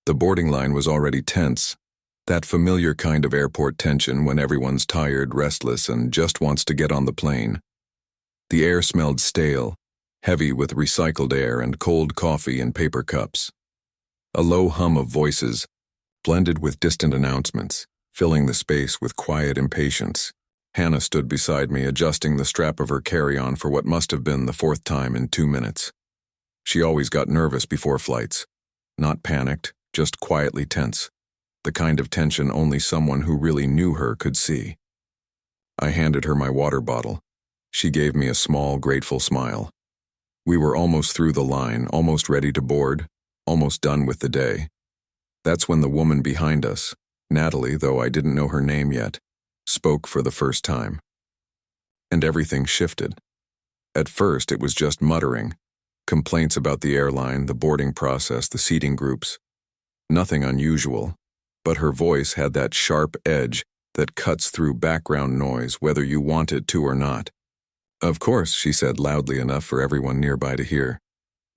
The boarding line was already tense, that familiar kind of airport tension when everyone's tired, restless, and just wants to get on the plane. The air smelled stale, heavy with recycled air and cold coffee in paper cups. A low hum of voices, blended with distant announcements, filling the space with quiet impatience. Hannah stood beside me, adjusting the strap of her carry-on for what must have been the fourth time in 2 minutes. She always got nervous before flights. Not panicked, just quietly tense. The kind of tension only someone who really knew her could see. I handed her my water bottle. She gave me a small, grateful smile. We were almost through the line, almost ready to board, almost done with the day. That's when the woman behind us, Natalie, though I didn't know her name yet, spoke for the first time. And everything shifted. At first, it was just muttering, complaints about the airline, the boarding process, the seating groups. Nothing unusual, but her voice had that sharp edge that cuts through background noise whether you want it to or not. Of course, she said loudly enough for everyone nearby to hear.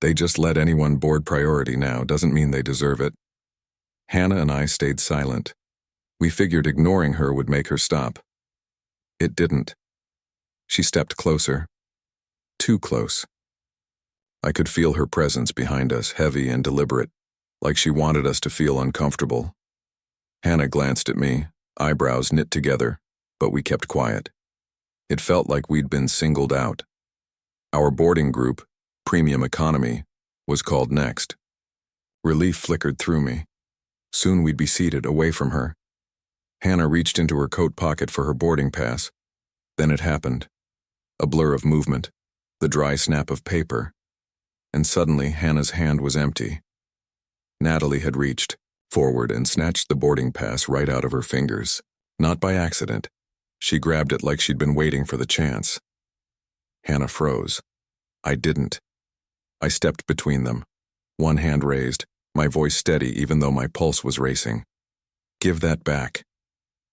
They just let anyone board priority now, doesn't mean they deserve it. Hannah and I stayed silent. We figured ignoring her would make her stop. It didn't. She stepped closer. Too close. I could feel her presence behind us, heavy and deliberate, like she wanted us to feel uncomfortable. Hannah glanced at me, eyebrows knit together, but we kept quiet. It felt like we'd been singled out. Our boarding group, Premium Economy, was called next. Relief flickered through me. Soon we'd be seated away from her. Hannah reached into her coat pocket for her boarding pass. Then it happened. A blur of movement, the dry snap of paper, and suddenly Hannah's hand was empty. Natalie had reached forward and snatched the boarding pass right out of her fingers. Not by accident. She grabbed it like she'd been waiting for the chance. Hannah froze. I didn't. I stepped between them, one hand raised, my voice steady even though my pulse was racing. Give that back.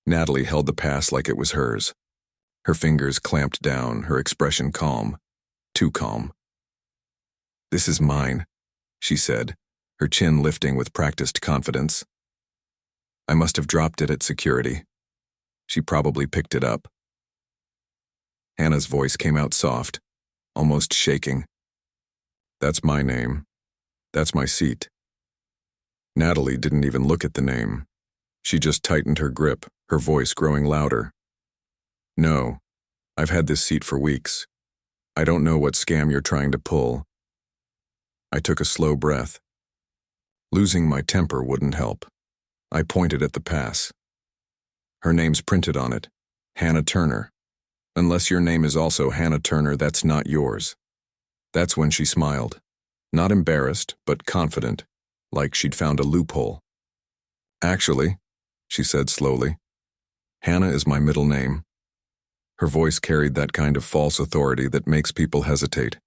Natalie held the pass like it was hers. Her fingers clamped down, her expression calm. Too calm. This is mine, she said, her chin lifting with practiced confidence. I must have dropped it at security. She probably picked it up. Hannah's voice came out soft, almost shaking. That's my name. That's my seat. Natalie didn't even look at the name. She just tightened her grip, her voice growing louder. No, I've had this seat for weeks. I don't know what scam you're trying to pull. I took a slow breath. Losing my temper wouldn't help. I pointed at the pass. Her name's printed on it, Hannah Turner. Unless your name is also Hannah Turner, that's not yours. That's when she smiled. Not embarrassed, but confident, like she'd found a loophole. Actually, she said slowly, Hannah is my middle name. Her voice carried that kind of false authority that makes people hesitate.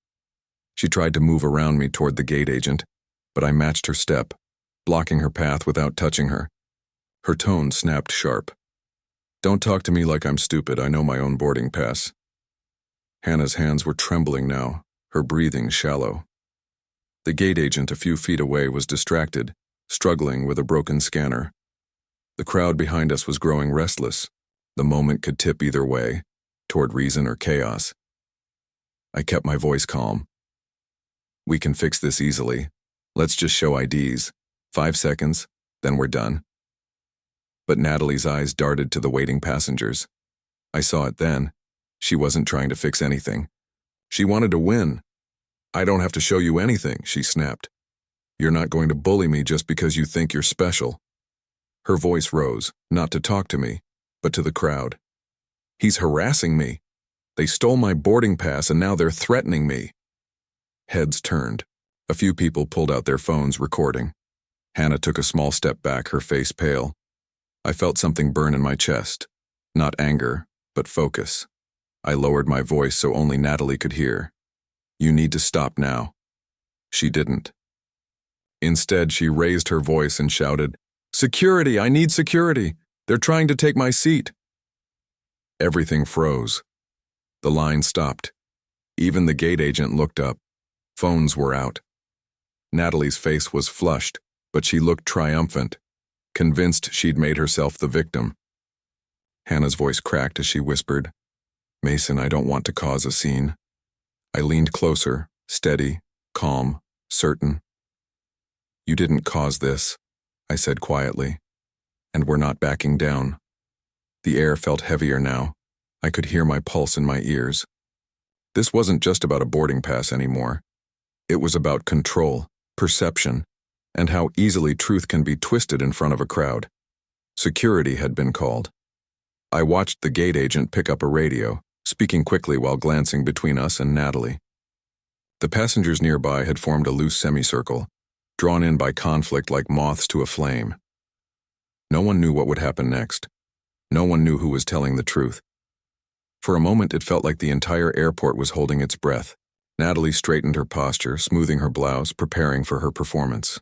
She tried to move around me toward the gate agent, but I matched her step, blocking her path without touching her. Her tone snapped sharp. Don't talk to me like I'm stupid, I know my own boarding pass. Hannah's hands were trembling now, her breathing shallow. The gate agent a few feet away was distracted, struggling with a broken scanner. The crowd behind us was growing restless. The moment could tip either way, toward reason or chaos. I kept my voice calm. We can fix this easily. Let's just show IDs. 5 seconds, then we're done. But Natalie's eyes darted to the waiting passengers. I saw it then. She wasn't trying to fix anything. She wanted to win. I don't have to show you anything, she snapped. You're not going to bully me just because you think you're special. Her voice rose, not to talk to me, but to the crowd. He's harassing me. They stole my boarding pass and now they're threatening me. Heads turned. A few people pulled out their phones, recording. Hannah took a small step back, her face pale. I felt something burn in my chest. Not anger, but focus. I lowered my voice so only Natalie could hear. You need to stop now. She didn't. Instead, she raised her voice and shouted, Security! I need security! They're trying to take my seat! Everything froze. The line stopped. Even the gate agent looked up. Phones were out. Natalie's face was flushed, but she looked triumphant, convinced she'd made herself the victim. Hannah's voice cracked as she whispered, "Mason, I don't want to cause a scene." I leaned closer, steady, calm, certain. "You didn't cause this," I said quietly, "and we're not backing down." The air felt heavier now. I could hear my pulse in my ears. This wasn't just about a boarding pass anymore. It was about control, perception, and how easily truth can be twisted in front of a crowd. Security had been called. I watched the gate agent pick up a radio, speaking quickly while glancing between us and Natalie. The passengers nearby had formed a loose semicircle, drawn in by conflict like moths to a flame. No one knew what would happen next. No one knew who was telling the truth. For a moment, it felt like the entire airport was holding its breath. Natalie straightened her posture, smoothing her blouse, preparing for her performance.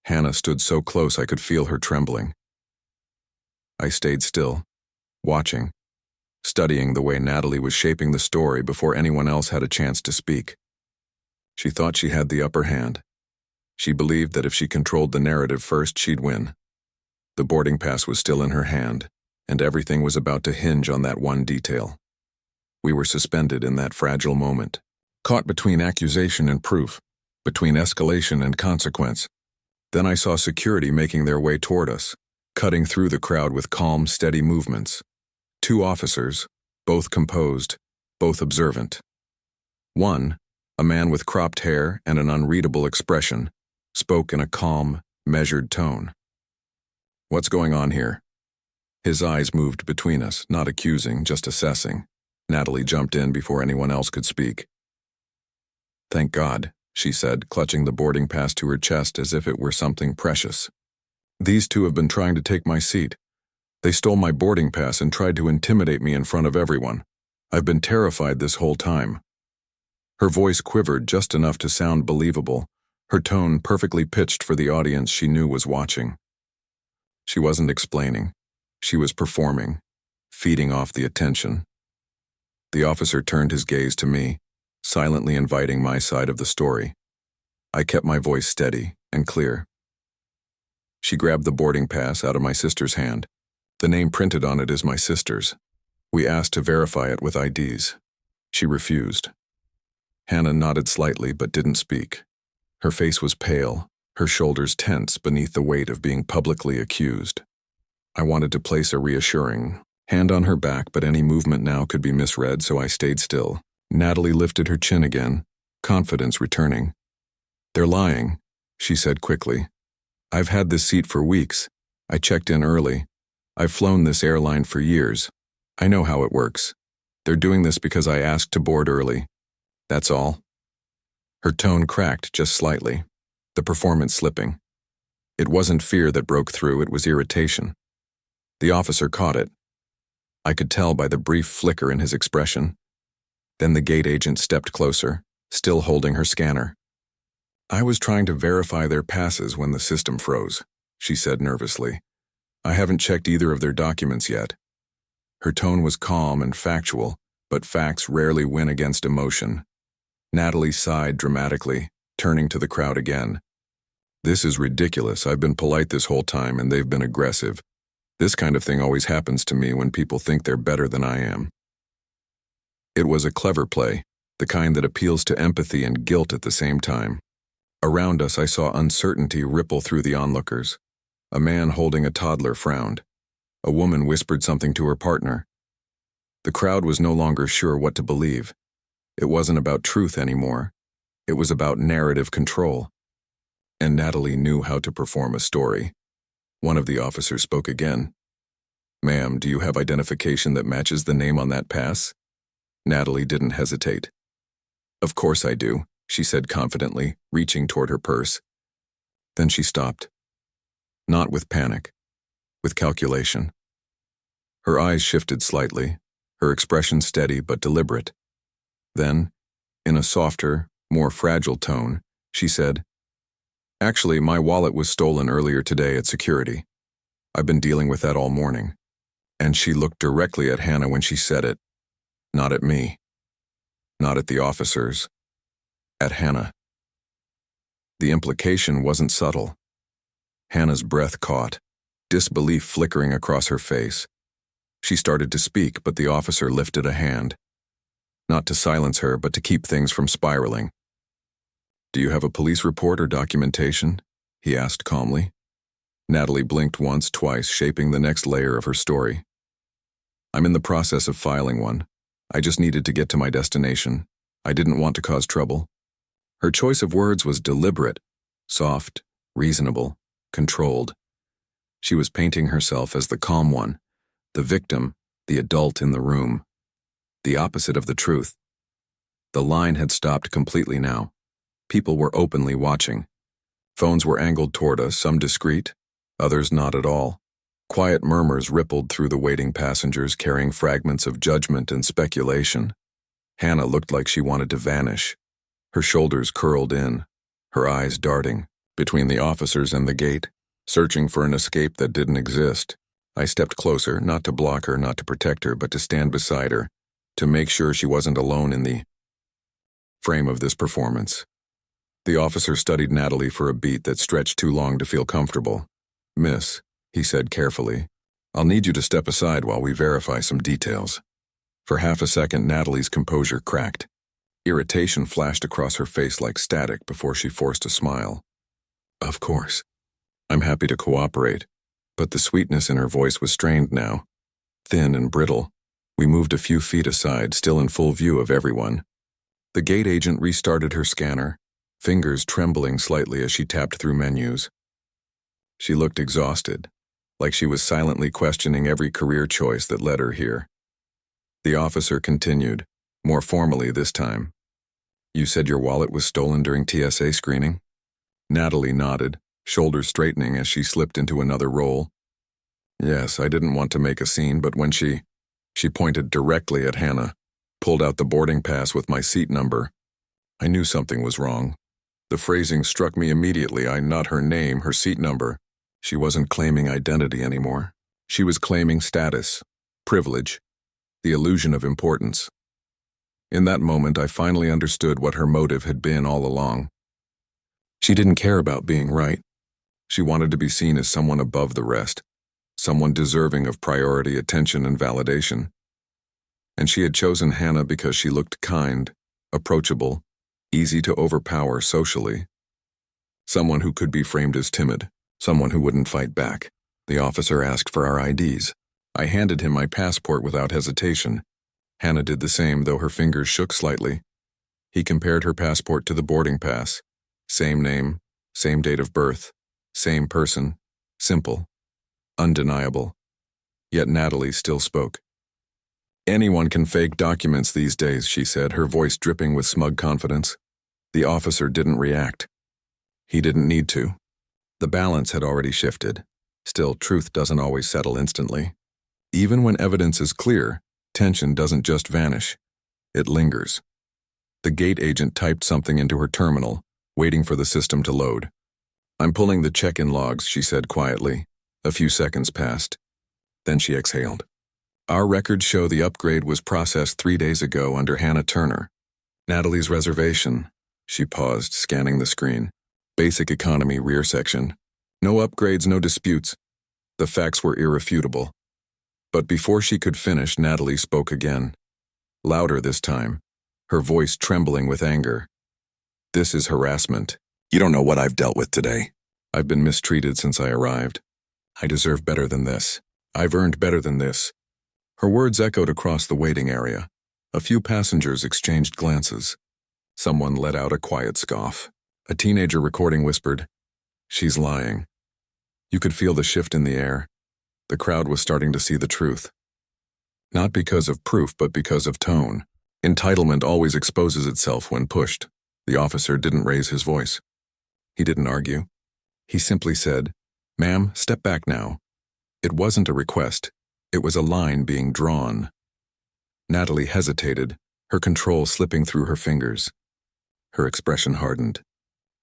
Hannah stood so close I could feel her trembling. I stayed still, watching, studying the way Natalie was shaping the story before anyone else had a chance to speak. She thought she had the upper hand. She believed that if she controlled the narrative first, she'd win. The boarding pass was still in her hand, and everything was about to hinge on that one detail. We were suspended in that fragile moment, caught between accusation and proof, between escalation and consequence. Then I saw security making their way toward us, cutting through the crowd with calm, steady movements. 2 officers, both composed, both observant. One, a man with cropped hair and an unreadable expression, spoke in a calm, measured tone. "What's going on here?" His eyes moved between us, not accusing, just assessing. Natalie jumped in before anyone else could speak. "Thank God," she said, clutching the boarding pass to her chest as if it were something precious. "These 2 have been trying to take my seat. They stole my boarding pass and tried to intimidate me in front of everyone. I've been terrified this whole time." Her voice quivered just enough to sound believable, her tone perfectly pitched for the audience she knew was watching. She wasn't explaining. She was performing, feeding off the attention. The officer turned his gaze to me, silently inviting my side of the story. I kept my voice steady and clear. She grabbed the boarding pass out of my sister's hand. The name printed on it is my sister's. We asked to verify it with IDs. She refused. Hannah nodded slightly but didn't speak. Her face was pale, her shoulders tense beneath the weight of being publicly accused. I wanted to place a reassuring hand on her back, but any movement now could be misread, so I stayed still. Natalie lifted her chin again, confidence returning. "They're lying," she said quickly. "I've had this seat for weeks. I checked in early. I've flown this airline for years. I know how it works. They're doing this because I asked to board early. That's all." Her tone cracked just slightly, the performance slipping. It wasn't fear that broke through, it was irritation. The officer caught it. I could tell by the brief flicker in his expression. Then the gate agent stepped closer, still holding her scanner. "I was trying to verify their passes when the system froze," she said nervously. "I haven't checked either of their documents yet." Her tone was calm and factual, but facts rarely win against emotion. Natalie sighed dramatically, turning to the crowd again. "This is ridiculous. I've been polite this whole time and they've been aggressive. This kind of thing always happens to me when people think they're better than I am." It was a clever play, the kind that appeals to empathy and guilt at the same time. Around us I saw uncertainty ripple through the onlookers. A man holding a toddler frowned. A woman whispered something to her partner. The crowd was no longer sure what to believe. It wasn't about truth anymore. It was about narrative control. And Natalie knew how to perform a story. One of the officers spoke again. "Ma'am, do you have identification that matches the name on that pass?" Natalie didn't hesitate. "Of course I do," she said confidently, reaching toward her purse. Then she stopped. Not with panic, with calculation. Her eyes shifted slightly, her expression steady but deliberate. Then, in a softer, more fragile tone, she said, "Actually, my wallet was stolen earlier today at security. I've been dealing with that all morning." And she looked directly at Hannah when she said it. Not at me. Not at the officers. At Hannah. The implication wasn't subtle. Hannah's breath caught, disbelief flickering across her face. She started to speak, but the officer lifted a hand. Not to silence her, but to keep things from spiraling. "Do you have a police report or documentation?" he asked calmly. Natalie blinked once, twice, shaping the next layer of her story. "I'm in the process of filing one. I just needed to get to my destination. I didn't want to cause trouble." Her choice of words was deliberate, soft, reasonable, controlled. She was painting herself as the calm one, the victim, the adult in the room. The opposite of the truth. The line had stopped completely now. People were openly watching. Phones were angled toward us, some discreet, others not at all. Quiet murmurs rippled through the waiting passengers, carrying fragments of judgment and speculation. Hannah looked like she wanted to vanish. Her shoulders curled in, her eyes darting between the officers and the gate, searching for an escape that didn't exist. I stepped closer, not to block her, not to protect her, but to stand beside her, to make sure she wasn't alone in the frame of this performance. The officer studied Natalie for a beat that stretched too long to feel comfortable. "Miss," he said carefully, "I'll need you to step aside while we verify some details." For half a second, Natalie's composure cracked. Irritation flashed across her face like static before she forced a smile. "Of course. I'm happy to cooperate," but the sweetness in her voice was strained now, thin and brittle. We moved a few feet aside, still in full view of everyone. The gate agent restarted her scanner, fingers trembling slightly as she tapped through menus. She looked exhausted, like she was silently questioning every career choice that led her here. The officer continued, more formally this time. "You said your wallet was stolen during TSA screening?" Natalie nodded, shoulders straightening as she slipped into another role. "Yes, I didn't want to make a scene, but when she pointed directly at Hannah, pulled out the boarding pass with my seat number. I knew something was wrong. The phrasing struck me immediately. Not her name, her seat number. She wasn't claiming identity anymore. She was claiming status, privilege, the illusion of importance. In that moment, I finally understood what her motive had been all along. She didn't care about being right. She wanted to be seen as someone above the rest, someone deserving of priority, attention, and validation. And she had chosen Hannah because she looked kind, approachable, easy to overpower socially. Someone who could be framed as timid, someone who wouldn't fight back. The officer asked for our IDs. I handed him my passport without hesitation. Hannah did the same, though her fingers shook slightly. He compared her passport to the boarding pass. Same name, same date of birth, same person, simple, undeniable. Yet Natalie still spoke. "Anyone can fake documents these days," she said, her voice dripping with smug confidence. The officer didn't react. He didn't need to. The balance had already shifted. Still, truth doesn't always settle instantly. Even when evidence is clear, tension doesn't just vanish. It lingers. The gate agent typed something into her terminal, waiting for the system to load. "I'm pulling the check-in logs," she said quietly. A few seconds passed. Then she exhaled. "Our records show the upgrade was processed 3 days ago under Hannah Turner. Natalie's reservation." She paused, scanning the screen. "Basic economy, rear section. No upgrades, no disputes." The facts were irrefutable. But before she could finish, Natalie spoke again. Louder this time, her voice trembling with anger. "This is harassment. You don't know what I've dealt with today. I've been mistreated since I arrived. I deserve better than this. I've earned better than this." Her words echoed across the waiting area. A few passengers exchanged glances. Someone let out a quiet scoff. A teenager recording whispered, "She's lying." You could feel the shift in the air. The crowd was starting to see the truth. Not because of proof, but because of tone. Entitlement always exposes itself when pushed. The officer didn't raise his voice. He didn't argue. He simply said, "Ma'am, step back now." It wasn't a request. It was a line being drawn. Natalie hesitated, her control slipping through her fingers. Her expression hardened.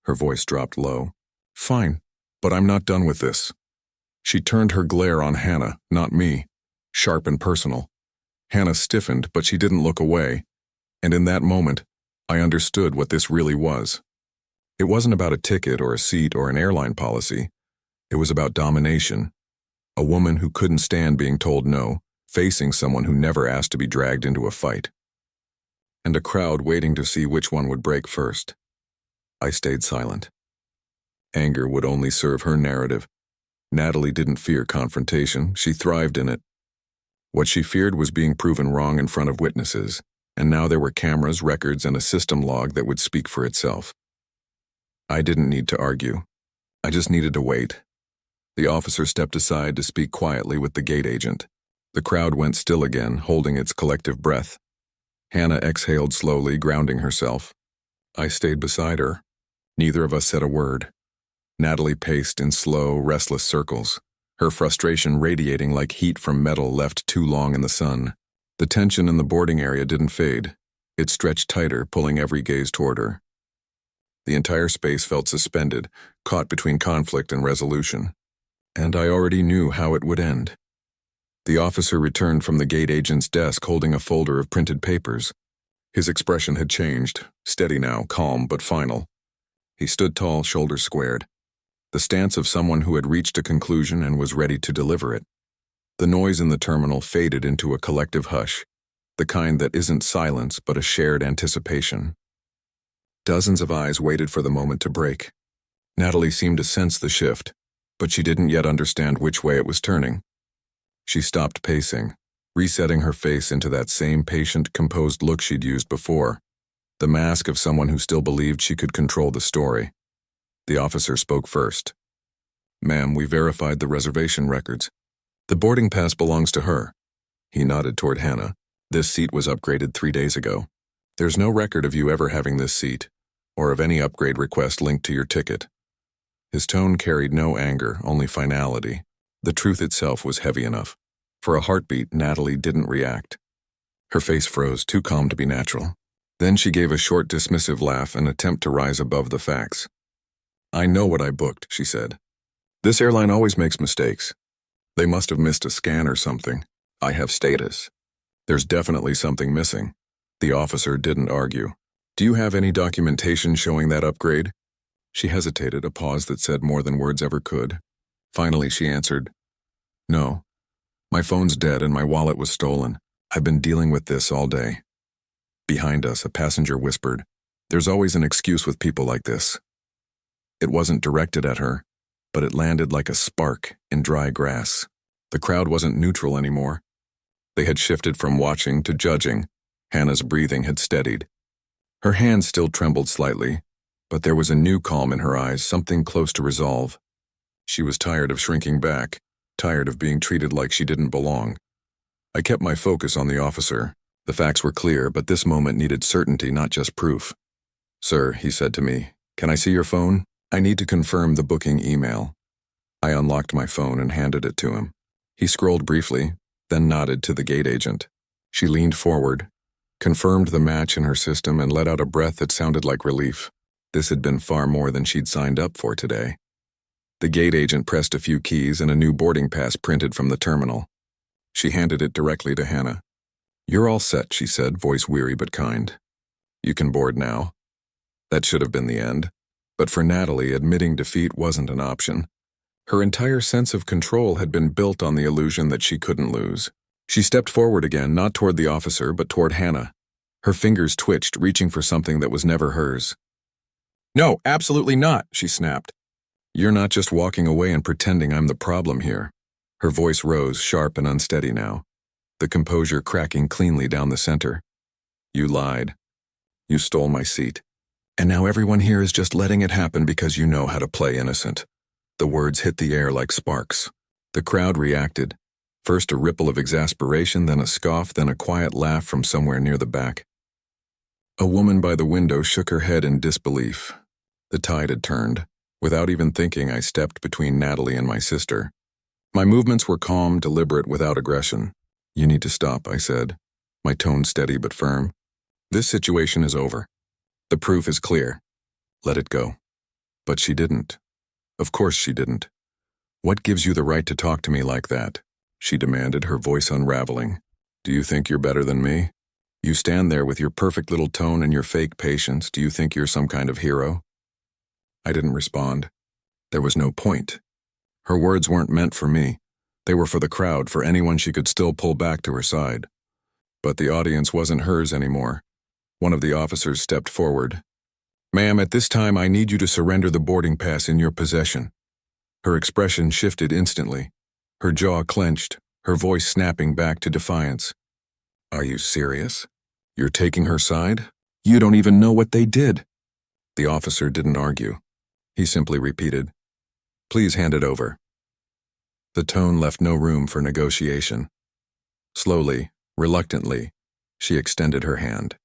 Her voice dropped low. "Fine, but I'm not done with this." She turned her glare on Hannah, not me, sharp and personal. Hannah stiffened, but she didn't look away. And in that moment, I understood what this really was. It wasn't about a ticket or a seat or an airline policy. It was about domination. A woman who couldn't stand being told no, facing someone who never asked to be dragged into a fight. And a crowd waiting to see which one would break first. I stayed silent. Anger would only serve her narrative. Natalie didn't fear confrontation, she thrived in it. What she feared was being proven wrong in front of witnesses, and now there were cameras, records, and a system log that would speak for itself. I didn't need to argue. I just needed to wait. The officer stepped aside to speak quietly with the gate agent. The crowd went still again, holding its collective breath. Hannah exhaled slowly, grounding herself. I stayed beside her. Neither of us said a word. Natalie paced in slow, restless circles, her frustration radiating like heat from metal left too long in the sun. The tension in the boarding area didn't fade. It stretched tighter, pulling every gaze toward her. The entire space felt suspended, caught between conflict and resolution. And I already knew how it would end. The officer returned from the gate agent's desk holding a folder of printed papers. His expression had changed, steady now, calm but final. He stood tall, shoulders squared. The stance of someone who had reached a conclusion and was ready to deliver it. The noise in the terminal faded into a collective hush, the kind that isn't silence but a shared anticipation. Dozens of eyes waited for the moment to break. Natalie seemed to sense the shift, but she didn't yet understand which way it was turning. She stopped pacing, resetting her face into that same patient, composed look she'd used before, the mask of someone who still believed she could control the story. The officer spoke first. "Ma'am, we verified the reservation records. The boarding pass belongs to her." He nodded toward Hannah. "This seat was upgraded 3 days ago. There's no record of you ever having this seat, or of any upgrade request linked to your ticket." His tone carried no anger, only finality. The truth itself was heavy enough. For a heartbeat, Natalie didn't react. Her face froze, too calm to be natural. Then she gave a short, dismissive laugh, an attempt to rise above the facts. "I know what I booked," she said. "This airline always makes mistakes. They must have missed a scan or something. I have status. There's definitely something missing." The officer didn't argue. "Do you have any documentation showing that upgrade?" She hesitated, a pause that said more than words ever could. Finally, she answered, "No. My phone's dead and my wallet was stolen. I've been dealing with this all day." Behind us, a passenger whispered, "There's always an excuse with people like this." It wasn't directed at her, but it landed like a spark in dry grass. The crowd wasn't neutral anymore. They had shifted from watching to judging. Hannah's breathing had steadied. Her hands still trembled slightly, but there was a new calm in her eyes, something close to resolve. She was tired of shrinking back, tired of being treated like she didn't belong. I kept my focus on the officer. The facts were clear, but this moment needed certainty, not just proof. "Sir," he said to me, "can I see your phone? I need to confirm the booking email." I unlocked my phone and handed it to him. He scrolled briefly, then nodded to the gate agent. She leaned forward, confirmed the match in her system, and let out a breath that sounded like relief. This had been far more than she'd signed up for today. The gate agent pressed a few keys and a new boarding pass printed from the terminal. She handed it directly to Hannah. "You're all set," she said, voice weary but kind. "You can board now." That should have been the end. But for Natalie, admitting defeat wasn't an option. Her entire sense of control had been built on the illusion that she couldn't lose. She stepped forward again, not toward the officer, but toward Hannah. Her fingers twitched, reaching for something that was never hers. "No, absolutely not," she snapped. "You're not just walking away and pretending I'm the problem here." Her voice rose, sharp and unsteady now, the composure cracking cleanly down the center. "You lied. You stole my seat. And now everyone here is just letting it happen because you know how to play innocent." The words hit the air like sparks. The crowd reacted. First a ripple of exasperation, then a scoff, then a quiet laugh from somewhere near the back. A woman by the window shook her head in disbelief. The tide had turned. Without even thinking, I stepped between Natalie and my sister. My movements were calm, deliberate, without aggression. "You need to stop," I said, my tone steady but firm. "This situation is over. The proof is clear. Let it go." But she didn't. Of course she didn't. "What gives you the right to talk to me like that?" she demanded, her voice unraveling. "Do you think you're better than me? You stand there with your perfect little tone and your fake patience. Do you think you're some kind of hero?" I didn't respond. There was no point. Her words weren't meant for me. They were for the crowd, for anyone she could still pull back to her side. But the audience wasn't hers anymore. One of the officers stepped forward. "Ma'am, at this time I need you to surrender the boarding pass in your possession." Her expression shifted instantly. Her jaw clenched, her voice snapping back to defiance. "Are you serious? You're taking her side? You don't even know what they did." The officer didn't argue. He simply repeated, "Please hand it over." The tone left no room for negotiation. Slowly, reluctantly, she extended her hand.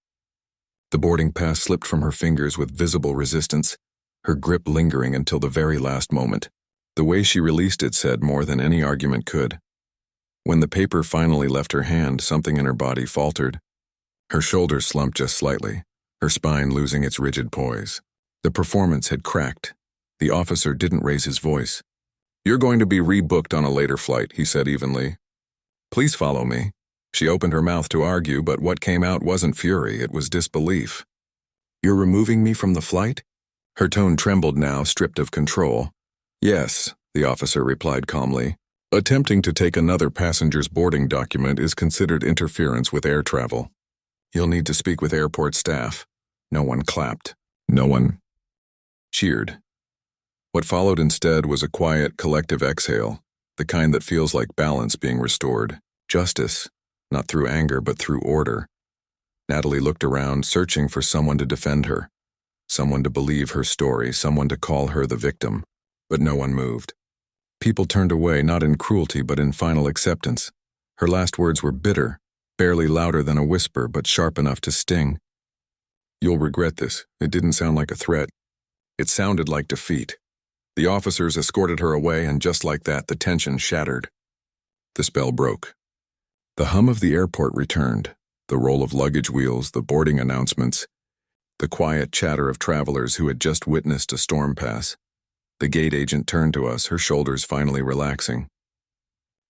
The boarding pass slipped from her fingers with visible resistance, her grip lingering until the very last moment. The way she released it said more than any argument could. When the paper finally left her hand, something in her body faltered. Her shoulders slumped just slightly, her spine losing its rigid poise. The performance had cracked. The officer didn't raise his voice. "You're going to be rebooked on a later flight," he said evenly. "Please follow me." She opened her mouth to argue, but what came out wasn't fury, it was disbelief. "You're removing me from the flight?" Her tone trembled now, stripped of control. "Yes," the officer replied calmly. "Attempting to take another passenger's boarding document is considered interference with air travel. You'll need to speak with airport staff." No one clapped. No one cheered. What followed instead was a quiet, collective exhale, the kind that feels like balance being restored. Justice, not through anger but through order. Natalie looked around, searching for someone to defend her, someone to believe her story, someone to call her the victim. But no one moved. People turned away, not in cruelty but in final acceptance. Her last words were bitter, barely louder than a whisper but sharp enough to sting. "You'll regret this." It didn't sound like a threat. It sounded like defeat. The officers escorted her away, and just like that, the tension shattered. The spell broke. The hum of the airport returned, the roll of luggage wheels, the boarding announcements, the quiet chatter of travelers who had just witnessed a storm pass. The gate agent turned to us, her shoulders finally relaxing.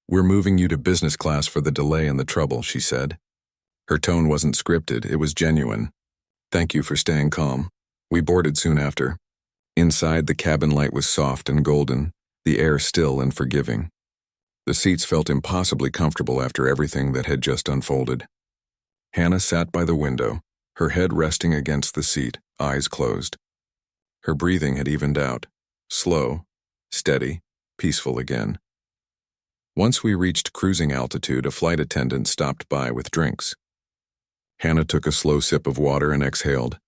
"We're moving you to business class for the delay and the trouble," she said. Her tone wasn't scripted, it was genuine. "Thank you for staying calm." We boarded soon after. Inside, the cabin light was soft and golden, the air still and forgiving. The seats felt impossibly comfortable after everything that had just unfolded. Hannah sat by the window, her head resting against the seat, eyes closed. Her breathing had evened out, slow, steady, peaceful again. Once we reached cruising altitude, a flight attendant stopped by with drinks. Hannah took a slow sip of water and exhaled,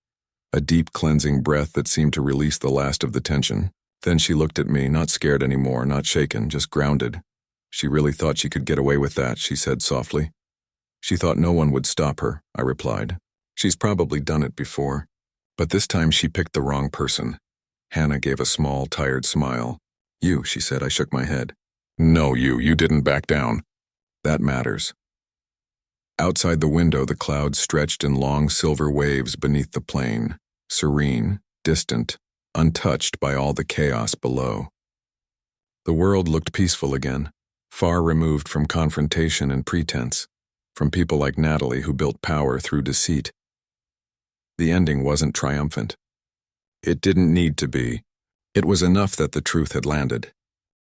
a deep cleansing breath that seemed to release the last of the tension. Then she looked at me, not scared anymore, not shaken, just grounded. "She really thought she could get away with that," she said softly. "She thought no one would stop her," I replied. "She's probably done it before. But this time she picked the wrong person." Hannah gave a small, tired smile. "You," she said. I shook my head. "No, you didn't back down." "That matters." Outside the window, the clouds stretched in long silver waves beneath the plane, serene, distant, untouched by all the chaos below. The world looked peaceful again, far removed from confrontation and pretense, from people like Natalie who built power through deceit. The ending wasn't triumphant. It didn't need to be. It was enough that the truth had landed.